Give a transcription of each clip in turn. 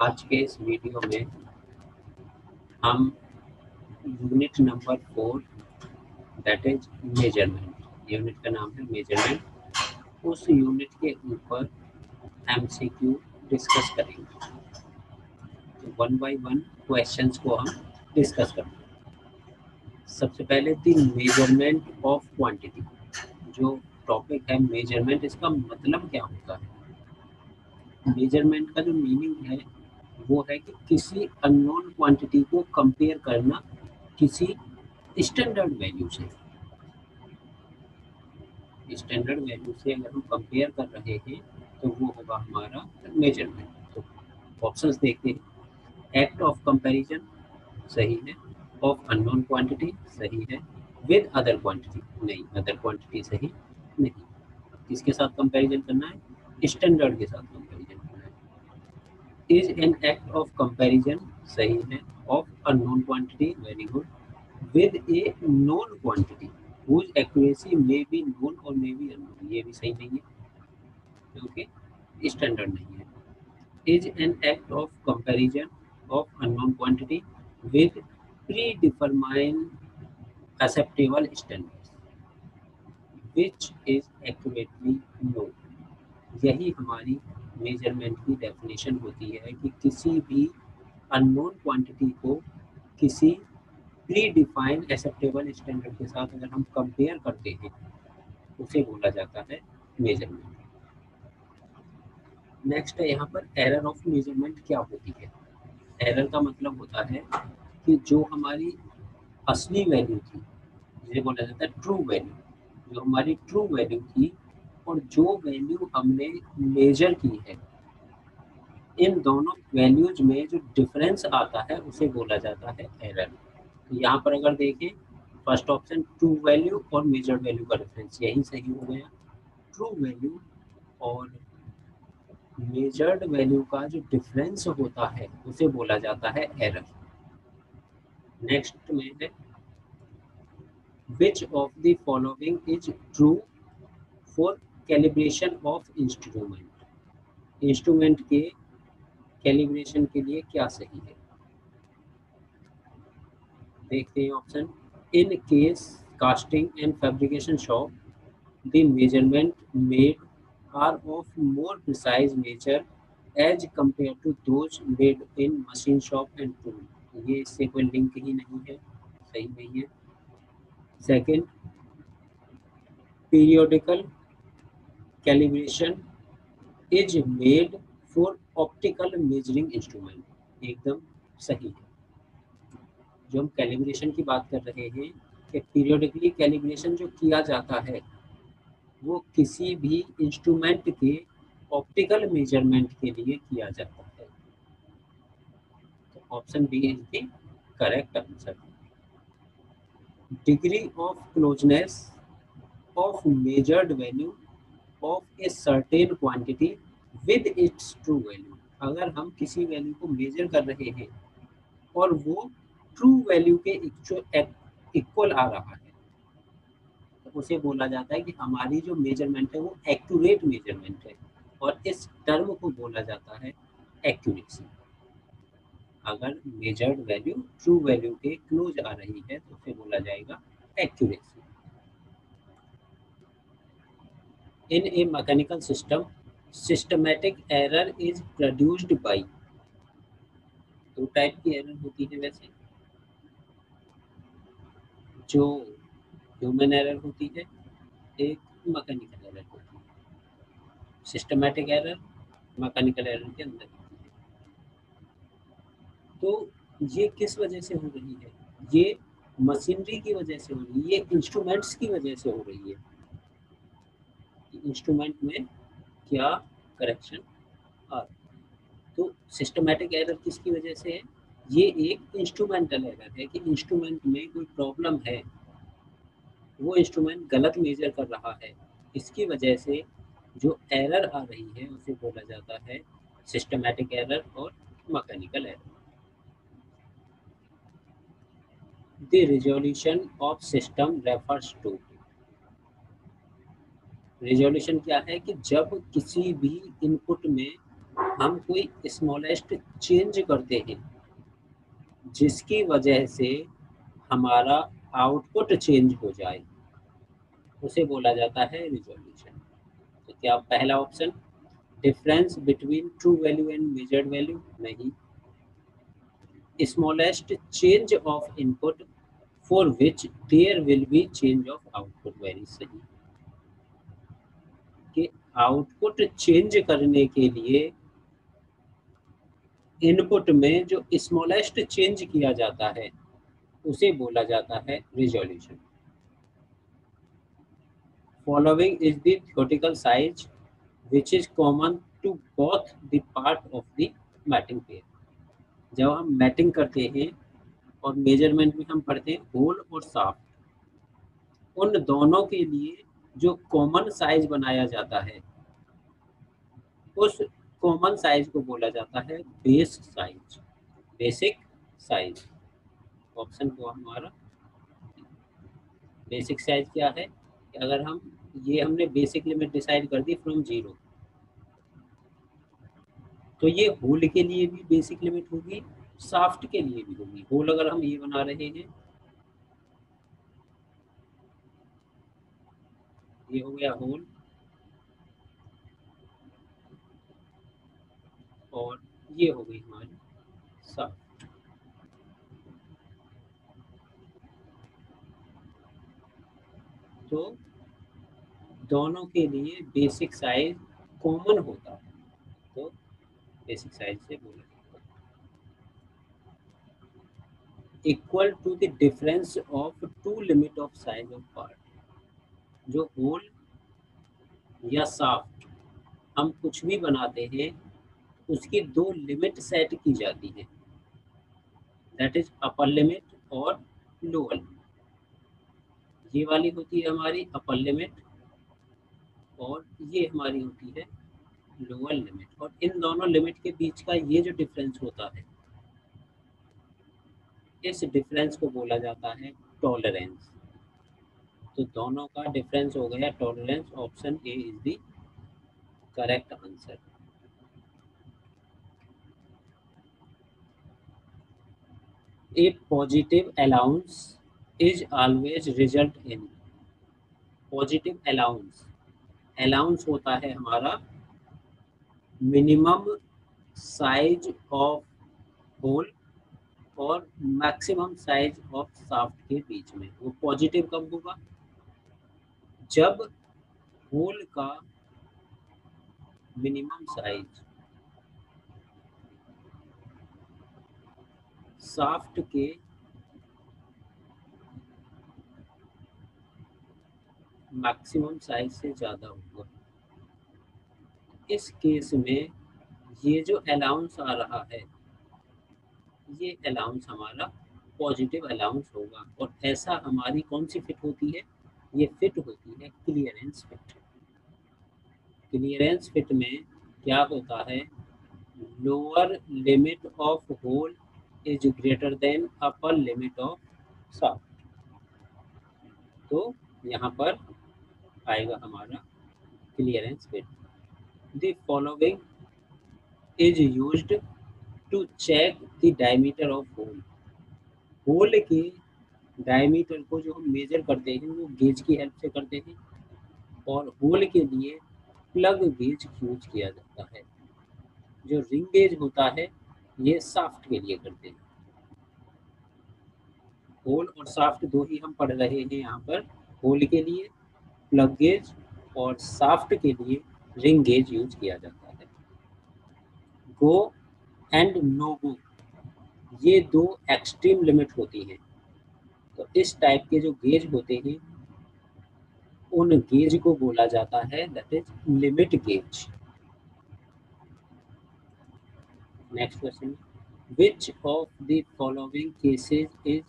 आज के इस वीडियो में हम unit number 4 that is measurement, unit का नाम है मेजरमेंट, उस यूनिट के ऊपर एमसीक्यू डिस्कस करेंगे। तो वन बाय वन क्वेश्चंस को हम डिस्कस करेंगे। सबसे पहले द मेजरमेंट ऑफ क्वांटिटी, जो टॉपिक है मेजरमेंट, इसका मतलब क्या होता है। मेजरमेंट का जो मीनिंग है वो है कि किसी अननोन क्वांटिटी को कंपेयर करना किसी स्टैंडर्ड वैल्यू से। स्टैंडर्ड वैल्यू से अगर हम कंपेयर कर रहे हैं तो वो होगा हमारा मेजरमेंट। तो ऑप्शंस देखते हैं। एक्ट ऑफ कंपैरिजन सही है, ऑफ अननोन क्वांटिटी सही है, विद अदर क्वांटिटी नहीं, अदर क्वांटिटी सही नहीं। किसके साथ कंपैरिजन करना है? स्टैंडर्ड के साथ कंपैरिजन करना है। Is an act of comparison सही है, of unknown quantity very good, with A known quantity whose accuracy may be known or may be unknown, ये भी सही नहीं है क्योंकि स्टैंडर्ड नहीं है। Is an act of comparison of unknown quantity with predefined acceptable standards which is accurately known. यही हमारी मेजरमेंट की डेफिनेशन होती है कि किसी भी अननोन क्वांटिटी को किसी प्री डिफाइंड एक्सेप्टेबल स्टैंडर्ड के साथ अगर हम कंपेयर करते हैं उसे बोला जाता है मेजरमेंट। नेक्स्ट है यहाँ पर एरर ऑफ मेजरमेंट क्या होती है। एरर का मतलब होता है कि जो हमारी असली वैल्यू थी, जिसे बोला जाता है ट्रू वैल्यू, जो हमारी ट्रू वैल्यू थी और जो वैल्यू हमने मेजर की है, इन दोनों वैल्यूज में जो डिफरेंस आता है उसे बोला जाता है एरर। तो यहाँ पर अगर देखें, फर्स्ट ऑप्शन ट्रू वैल्यू और मेजर्ड वैल्यू का डिफरेंस, यही सही हो गया। ट्रू वैल्यू और मेजर्ड वैल्यू का जो डिफरेंस होता है उसे बोला जाता है एरर। नेक्स्ट में है विच of the following is true for calibration of instrument. Instrument के कैलिब्रेशन के लिए क्या सही है, देखते हैं option. In case casting and fabrication shop the measurement made are of more precise nature as compared to those made in machine shop and tool। ये इससे कोई लिंक ही नहीं है, सही नहीं है। Second, periodical calibration is made for optical measuring instrument, एकदम सही है। जो हम कैलिब्रेशन की बात कर रहे हैं कि पीरियोडिकली कैलिब्रेशन जो किया जाता है वो किसी भी इंस्ट्रूमेंट के ऑप्टिकल मेजरमेंट के लिए किया जाता है। तो option B is the correct answer. Degree of closeness of measured value of a certain quantity with its true value. अगर हम किसी वैल्यू को मेजर कर रहे हैं और वो ट्रू वैल्यू के इक्वल आ रहा है तो उसे बोला जाता है कि हमारी जो मेजरमेंट है वो एक्यूरेट मेजरमेंट है, और इस टर्म को बोला जाता है एक्यूरेसी। अगर मेजर्ड वैल्यू ट्रू वैल्यू के क्लोज आ रही है तो उसे बोला जाएगा accuracy. In A mechanical system systematic error is produced by. दो टाइप की एरर होती है वैसे, जो ह्यूमन एरर होती है, एक मैकेनिकल एरर होती है। सिस्टमैटिक एरर मैकेनिकल एरर के अंदर होती है। तो ये किस वजह से हो रही है? ये मशीनरी की वजह से हो रही है, ये इंस्ट्रूमेंट्स की वजह से हो रही है। इंस्ट्रूमेंट में क्या करेक्शन आ रहा है। तो सिस्टमैटिक एरर किसकी वजह से है? ये एक इंस्ट्रूमेंटल एरर है कि इंस्ट्रूमेंट में कोई प्रॉब्लम है, वो इंस्ट्रूमेंट गलत मेजर कर रहा है, इसकी वजह से जो एरर आ रही है उसे बोला जाता है सिस्टमैटिक एरर और mechanical error. The resolution of system refers to. Resolution क्या है कि जब किसी भी इनपुट में हम कोई स्मॉलेस्ट चेंज करते हैं जिसकी वजह से हमारा आउटपुट चेंज हो जाए, उसे बोला जाता है रिजोल्यूशन। तो क्या पहला option difference between true value and measured value? नहीं। Smallest change of input for which there will be change of output? Very सही। कि आउटपुट चेंज करने के लिए इनपुट में जो स्मॉलेस्ट चेंज किया जाता है उसे बोला जाता है resolution. Following is the theoretical size which is common to both the part of the mating pair. जब हम मैटिंग करते हैं और मेजरमेंट में हम पढ़ते हैं होल और साफ्ट, उन दोनों के लिए जो कॉमन साइज बनाया जाता है उस कॉमन साइज को बोला जाता है base size, basic size. Option को हमारा बेसिक साइज क्या है? अगर हम हमने बेसिक लिमिट डिसाइड कर दी फ्रॉम 0, तो ये होल के लिए भी बेसिक लिमिट होगी, साफ्ट के लिए भी होगी। होल अगर हम ये बना रहे हैं, ये हो गया होल, और ये हो गई हमारी साफ्ट। तो दोनों के लिए बेसिक साइज कॉमन होता है, तो बेसिक साइज से बोला जाता है। Equal to the difference of two limit of size of part. जो होल या साफ्ट हम कुछ भी बनाते हैं उसकी दो लिमिट सेट की जाती है, दैट इज अपर लिमिट और लोअर लिमिट। ये वाली होती है हमारी अपर लिमिट और ये हमारी होती है लोअर लिमिट, और इन दोनों लिमिट के बीच का ये जो डिफरेंस होता है, इस डिफरेंस को बोला जाता है टॉलरेंस। तो दोनों का डिफरेंस हो गया tolerance. Option A is the correct answer. A positive allowance is always result in. Positive allowance, allowance होता है हमारा मिनिमम साइज ऑफ होल और मैक्सिमम साइज ऑफ शाफ्ट के बीच में। वो पॉजिटिव कब होगा? जब होल का मिनिमम साइज शाफ्ट के मैक्सिमम साइज से ज़्यादा होगा। इस केस में ये जो अलाउंस आ रहा है, ये अलाउंस हमारा पॉजिटिव अलाउंस होगा। और ऐसा हमारी कौन सी फिट होती है? ये फिट होती है क्लियरेंस फिट। क्लियरेंस फिट में क्या होता है? Lower limit of hole is greater than upper limit of shaft. तो यहाँ पर आएगा हमारा clearance fit. The following is used to check the diameter of hole. Hole के डायमीटर को जो हम मेजर करते हैं वो गेज की हेल्प से करते हैं, और होल के लिए प्लग गेज यूज किया जाता है। जो रिंग गेज होता है ये शाफ्ट के लिए करते हैं। होल और शाफ्ट दो ही हम पढ़ रहे हैं यहाँ पर। होल के लिए प्लग गेज और शाफ्ट के लिए रिंग गेज यूज किया जाता है। गो एंड नो गो, ये दो एक्सट्रीम लिमिट होती हैं। तो इस टाइप के जो गेज होते हैं उन गेज को बोला जाता है that is limit gauge. Next question, which of the following cases is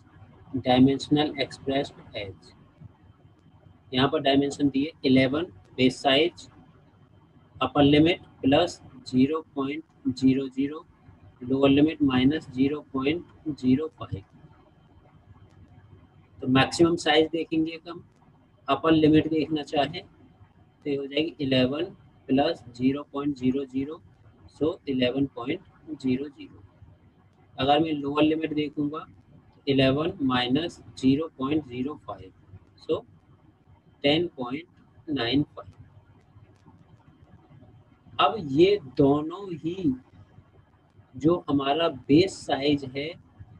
dimensional expressed as? यहाँ पर डायमेंशन दिए 11 base size, upper limit plus 0.00, lower limit minus 0.05। तो मैक्सिमम साइज देखेंगे हम, अपर लिमिट देखना चाहें तो ये हो जाएगी 11 प्लस 0.00, सो 11.00। अगर मैं लोअर लिमिट देखूंगा 11 माइनस 0.05, सो 10.95। अब ये दोनों ही जो हमारा बेस साइज है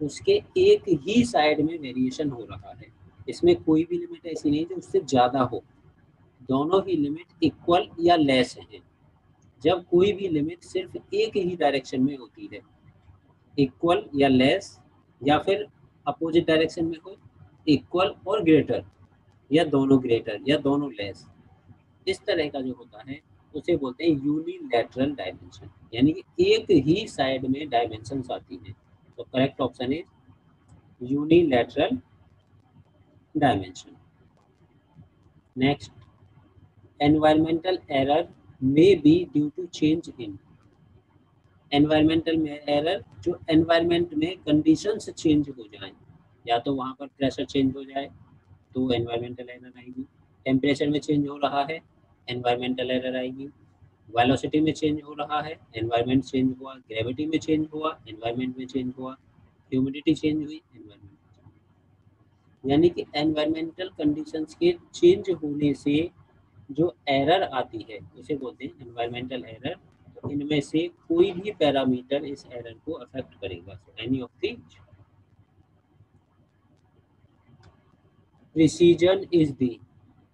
उसके एक ही साइड में वेरिएशन हो रहा है, इसमें कोई भी लिमिट ऐसी नहीं जो उससे ज़्यादा हो, दोनों ही लिमिट इक्वल या लेस हैं। जब कोई भी लिमिट सिर्फ एक ही डायरेक्शन में होती है, इक्वल या लेस, या फिर अपोजिट डायरेक्शन में हो, इक्वल और ग्रेटर, या दोनों ग्रेटर या दोनों लेस, इस तरह का जो होता है उसे बोलते हैं यूनिलैटरल डायमेंशन, यानी कि एक ही साइड में डायमेंशंस आती हैं। तो correct option is unilateral dimension. Next, environmental error may be due to change in. Environmental में एरर, जो एनवायरमेंट में कंडीशंस चेंज हो जाएं, या तो वहाँ पर प्रेशर चेंज हो जाए तो एनवायरमेंटल एरर आएगी, टेम्परेचर में चेंज हो रहा है एनवायरमेंटल एरर आएगी, वेलोसिटी में चेंज हो रहा है एनवायरमेंट चेंज हुआ, ग्रेविटी में चेंज हुआ एनवायरमेंट में चेंज हुआ, ह्यूमिडिटी चेंज हुई एनवायरमेंट। यानी कि एनवायरमेंटल कंडीशंस के चेंज होने से जो एरर आती है उसे बोलते हैं एनवायरमेंटल एरर। तो इनमें से कोई भी पैरामीटर इस एरर को अफेक्ट करेगा, any of the. Precision is the,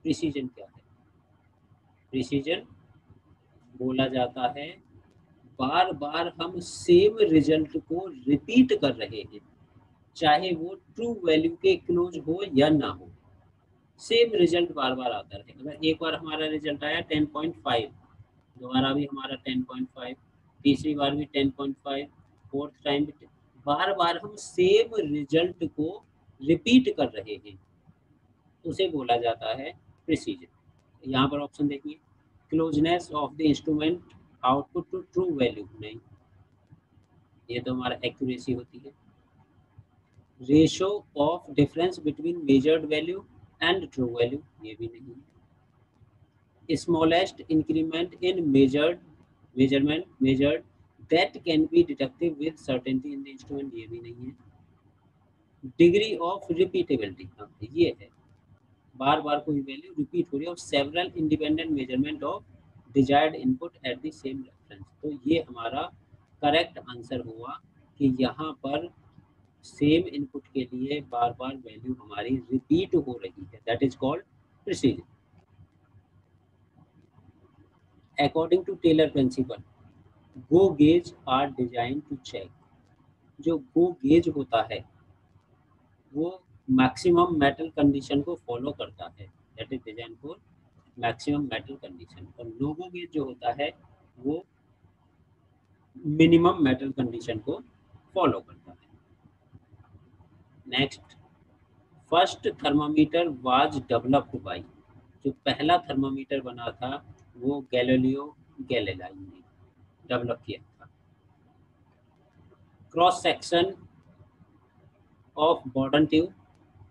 precision क्या है? प्रिसीजन बोला जाता है बार बार हम सेम रिजल्ट को रिपीट कर रहे हैं, चाहे वो ट्रू वैल्यू के क्लोज हो या ना हो, सेम रिजल्ट बार बार आता रहे। अगर एक बार हमारा रिजल्ट आया 10.5, दोबारा भी हमारा 10.5, तीसरी बार भी 10.5, फोर्थ टाइम भी, बार बार हम सेम रिजल्ट को रिपीट कर रहे हैं, उसे बोला जाता है प्रिसीजन। यहाँ पर ऑप्शन देखिए, closeness of the instrument output to true value, नहीं, ये तो हमारा एक्यूरेसी होती है। Ratio of difference between measured value and true value, ये भी नहीं है। Smallest increment in measured that can be detected with certainty in the instrument, ये भी नहीं है। डिग्री ऑफ रिपीटेबिलिटी, हाँ ये है, बार बार कोई वैल्यू रिपीट हो रही है, और several independent measurement of desired input at the same reference. तो ये हमारा करेक्ट आंसर हुआ कि यहाँ पर सेम इनपुट के लिए बार बार वैल्यू हमारी रिपीट हो रही है, that is called precision. According to Taylor principle, go gauge are design to check. जो गो गेज होता है वो मैक्सिमम मेटल कंडीशन को फॉलो करता है, that is design for maximum metal condition. और नो गो गेज जो होता है वो मिनिमम मेटल कंडीशन को फॉलो करता है। Next, first thermometer was developed by, जो पहला थर्मामीटर बना था वो गैलीलियो गैलीलाई ने डेवलप किया था। Cross section of Bourdon tube,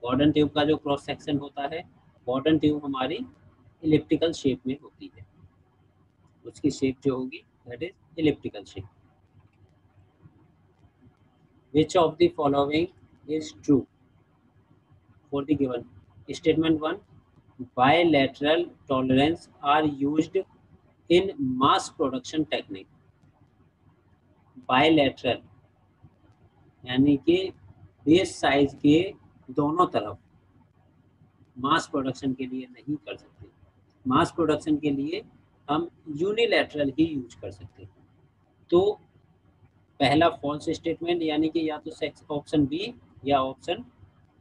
Bourdon tube का जो क्रॉस सेक्शन होता है, बॉर्डन ट्यूब हमारी इलिप्टिकल शेप में होती है, उसकी शेप जो होगी that is elliptical shape. Which of the following is true for the given statement 1, bilateral tolerance are used in mass production technique। bilateral यानी कि बेस साइज के दोनों तरफ मास प्रोडक्शन के लिए नहीं कर सकते, मास प्रोडक्शन के लिए हम यूनिलैटरल ही यूज कर सकते हैं। तो पहला फॉल्स स्टेटमेंट, यानी कि या तो ऑप्शन बी या ऑप्शन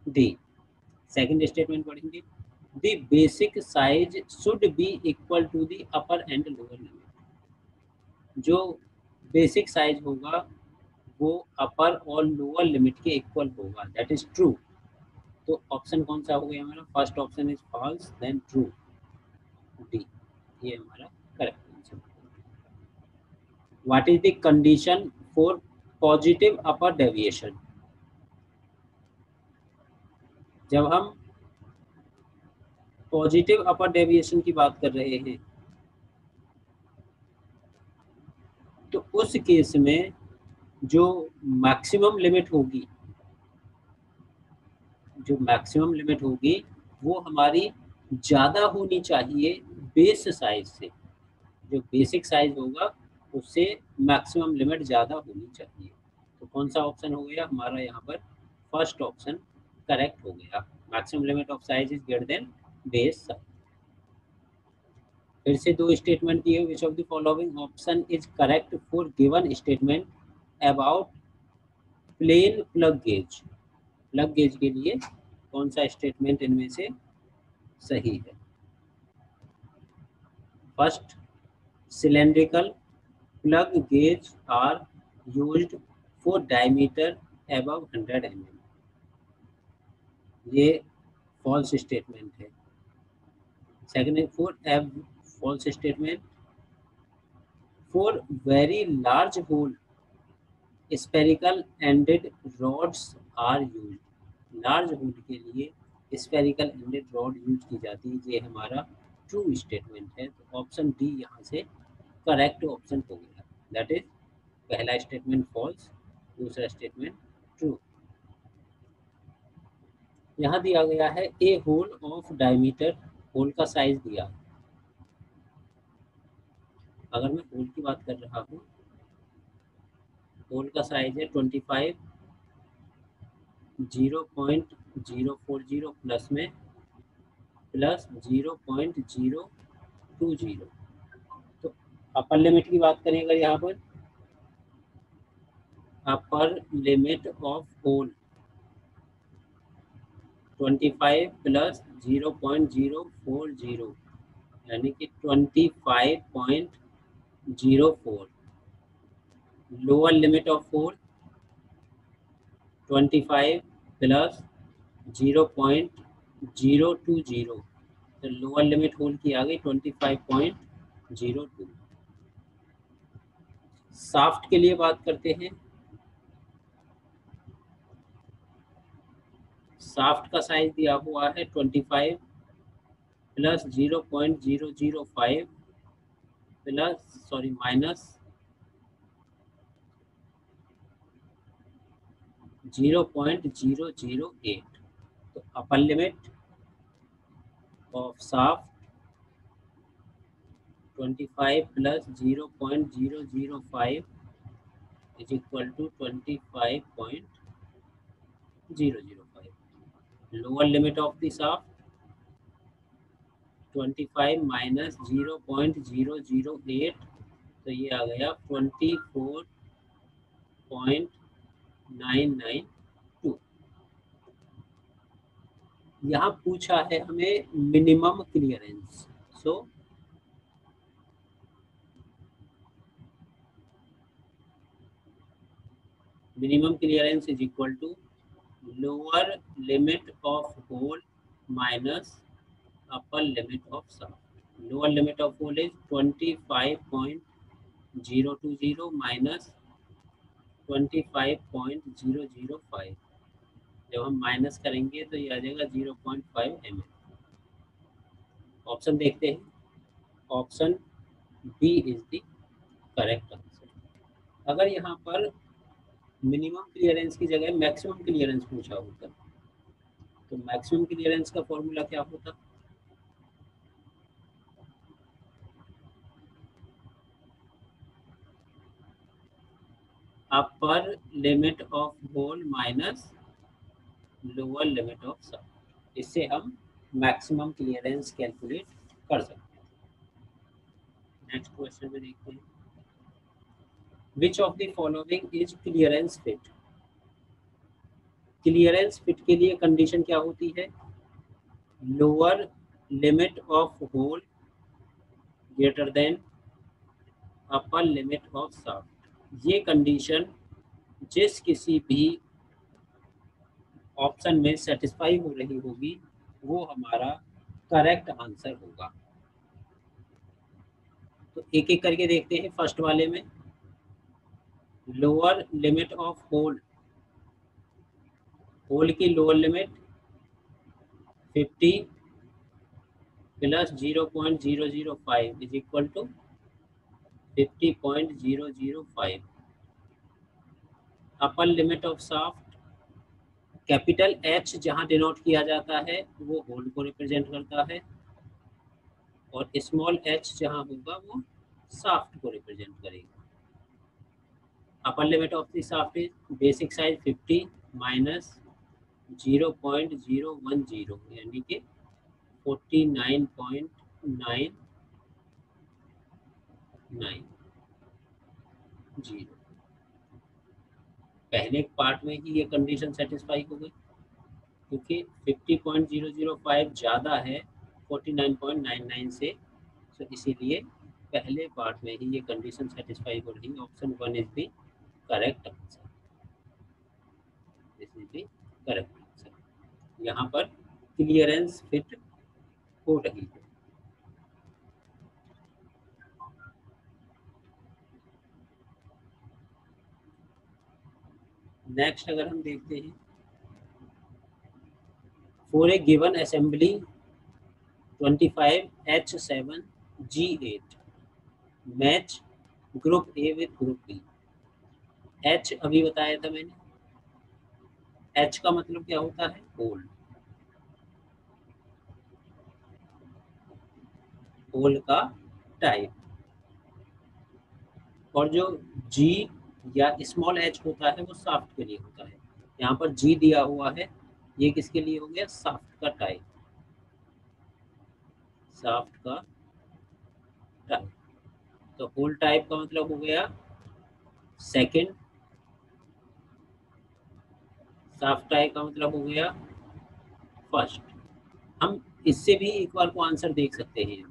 डी। सेकंड स्टेटमेंट पढ़ेंगे, the basic size should be equal to the upper and lower limit। जो बेसिक साइज होगा वो अपर और लोअर लिमिट के इक्वल होगा, दैट इज ट्रू। तो ऑप्शन कौन सा हो गया हमारा? First option is false, then true, D, ये हमारा correct answer. What is the condition for positive upper deviation? जब हम पॉजिटिव अपर डेविएशन की बात कर रहे हैं तो उस केस में जो मैक्सिमम लिमिट होगी, वो हमारी ज़्यादा होनी चाहिए बेस साइज से। जो बेसिक साइज होगा उससे मैक्सिमम लिमिट ज़्यादा होनी चाहिए। तो कौन सा ऑप्शन हो गया हमारा यहाँ पर? फर्स्ट ऑप्शन करेक्ट हो गया। Maximum limit of size is greater than base size. फिर से दो स्टेटमेंट दिए, which of the following option is correct for given statement about plane plug gauge. Plug gauge के लिए कौन सा स्टेटमेंट इनमें से सही है? First, cylindrical plug gauge are used for diameter above 100 mm. ये फॉल्स स्टेटमेंट है। सेकंड है false statement, for very large hole spherical ended rods are used. Large hole के लिए स्पेरिकल एंडेड रॉड यूज की जाती है। ये हमारा ट्रू स्टेटमेंट है। तो ऑप्शन डी यहाँ से करेक्ट ऑप्शन हो गया। दैट इज पहला स्टेटमेंट फॉल्स, दूसरा स्टेटमेंट ट्रू। यहाँ दिया गया है ए होल ऑफ डायमीटर, होल का साइज दिया। अगर मैं होल की बात कर रहा हूँ, होल का साइज है 25 0.040 प्लस में प्लस 0.020। तो अपर लिमिट की बात करें अगर यहाँ पर, upper limit of hole 25 plus 0.040 यानी कि 25.04। Lower limit of hole 25 plus 0.020। तो लोअर लिमिट होल की आ गई 25.02। साफ्ट के लिए बात करते हैं। साफ्ट का साइज दिया हुआ है 25 प्लस 0.005 माइनस 0.008। तो upper limit of shaft 25 plus 0.005 is equal to 25.005। Lower limit of the shaft 25 minus 0.008, तो ये आ गया 24.992। यहाँ पूछा है हमें minimum clearance. So minimum clearance is equal to lower limit of hole minus upper limit of shaft. Lower limit of hole is 25.020 minus 25.005। जब हम minus करेंगे तो ये आ जाएगा 0.5 mm। ऑप्शन देखते हैं। Option B is the correct answer. अगर यहाँ पर मिनिमम क्लियरेंस की जगह मैक्सिमम क्लियरेंस पूछा होता तो मैक्सिमम क्लियरेंस का फॉर्मूला क्या होता? Upper limit of hole minus lower limit of shaft. इससे हम मैक्सिमम क्लियरेंस कैलकुलेट कर सकते हैं। नेक्स्ट क्वेश्चन में देखते हैं, which of the following is clearance fit. Clearance fit के लिए कंडीशन क्या होती है? Lower limit of hole greater than upper limit of shaft. ये कंडीशन जिस किसी भी ऑप्शन में सेटिस्फाई हो रही होगी वो हमारा करेक्ट आंसर होगा। तो एक एक करके देखते हैं। फर्स्ट वाले में lower limit of hole, hole की lower limit 50 plus 0.005 is equal to 50.005। Upper limit of shaft, capital H जहां डिनोट किया जाता है वो होल को रिप्रेजेंट करता है, और स्मॉल एच जहां होगा वो शाफ्ट को रिप्रेजेंट करेगा। अपर limit of the shaft is basic size 50 minus 0.010 यानी कि 49.990। पहले पार्ट में ही ये कंडीशन सेटिस्फाई हो गई, क्योंकि 50.005 ज़्यादा है 49.99 से, तो इसीलिए पहले पार्ट में ही ये कंडीशन सेटिस्फाई हो रही है। Option 1 is the correct answer. This is the correct answer. यहाँ पर क्लियरेंस फिट हो रही है। नेक्स्ट अगर हम देखते हैं, for a given assembly 25H7G8 match group A with group B. H अभी बताया था मैंने, एच का मतलब क्या होता है? होल। होल का टाइप। और जो जी या स्मॉल एच होता है वो शाफ्ट के लिए होता है। यहाँ पर जी दिया हुआ है, ये किसके लिए हो गया? शाफ्ट का टाइप। शाफ्ट का टाइप। तो होल टाइप का मतलब हो गया सेकंड, शाफ्ट टाइप का मतलब हो गया फर्स्ट। हम इससे भी एक बार को आंसर देख सकते हैं।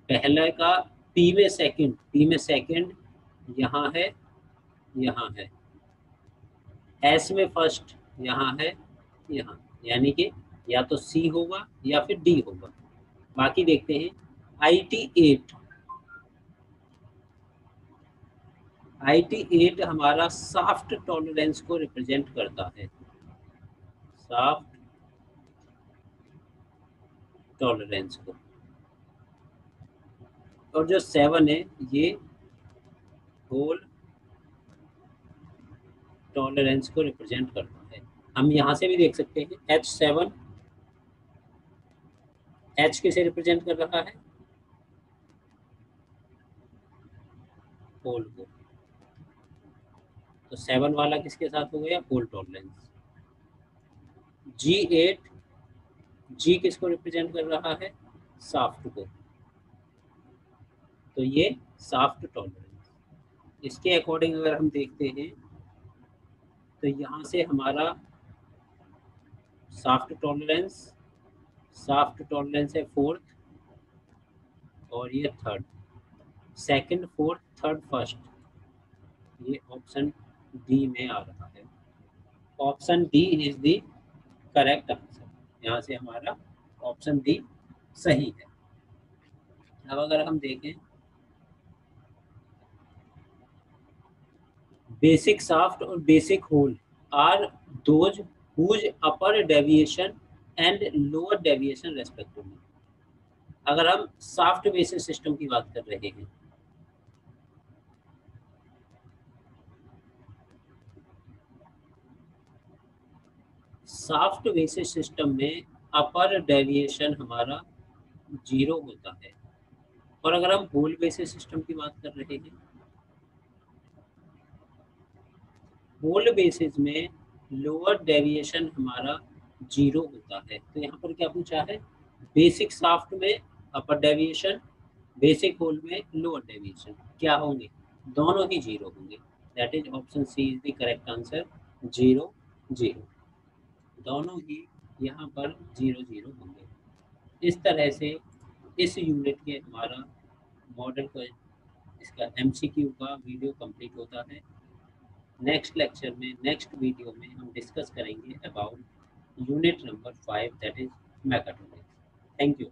पहले का पी में सेकंड, पी में सेकंड यहाँ है, यहाँ है। एस में फर्स्ट यहाँ है, यहाँ, यानी कि या तो सी होगा या फिर डी होगा। बाकी देखते हैं। IT8, IT8 हमारा शाफ्ट टॉलरेंस को रिप्रेजेंट करता है, शाफ्ट टॉलरेंस को। और जो 7 है ये होल टॉलरेंस को रिप्रेजेंट करता है। हम यहाँ से भी देख सकते हैं H7, H किसे रिप्रेजेंट कर रहा है? होल को। तो 7 वाला किसके साथ हो गया? Whole tolerance. G8, जी किसको रिप्रेजेंट कर रहा है? शाफ्ट को। तो ये शाफ्ट टॉलरेंस। इसके अकॉर्डिंग अगर हम देखते हैं तो यहाँ से हमारा शाफ्ट टॉलरेंस है फोर्थ, और ये third. Second, fourth, third, first, ये ऑप्शन डी में आ रहा है। Option D is the correct answer. यहाँ से हमारा ऑप्शन डी सही है। अब अगर हम देखें, बेसिक शाफ्ट और basic hole are those whose upper deviation and lower deviation respectively. अगर हम शाफ्ट बेसिस सिस्टम की बात कर रहे हैं, शाफ्ट बेसिस सिस्टम में अपर डेविएशन हमारा 0 होता है। और अगर हम होल बेसिस सिस्टम की बात कर रहे हैं, होल बेसिस में लोअर डेविएशन हमारा 0 होता है। तो यहाँ पर क्या पूछा है? बेसिक शाफ्ट में अपर डेविएशन, बेसिक होल में लोअर डेविएशन क्या होंगे? दोनों ही 0 होंगे। That is option C is the correct answer. 0 0, दोनों ही यहाँ पर 0 0 होंगे। इस तरह से इस यूनिट के हमारा मॉडल को, इसका MCQ का वीडियो कंप्लीट होता है। नेक्स्ट लेक्चर में, नेक्स्ट वीडियो में हम डिस्कस करेंगे about unit number 5 that is mechatronics. Thank you.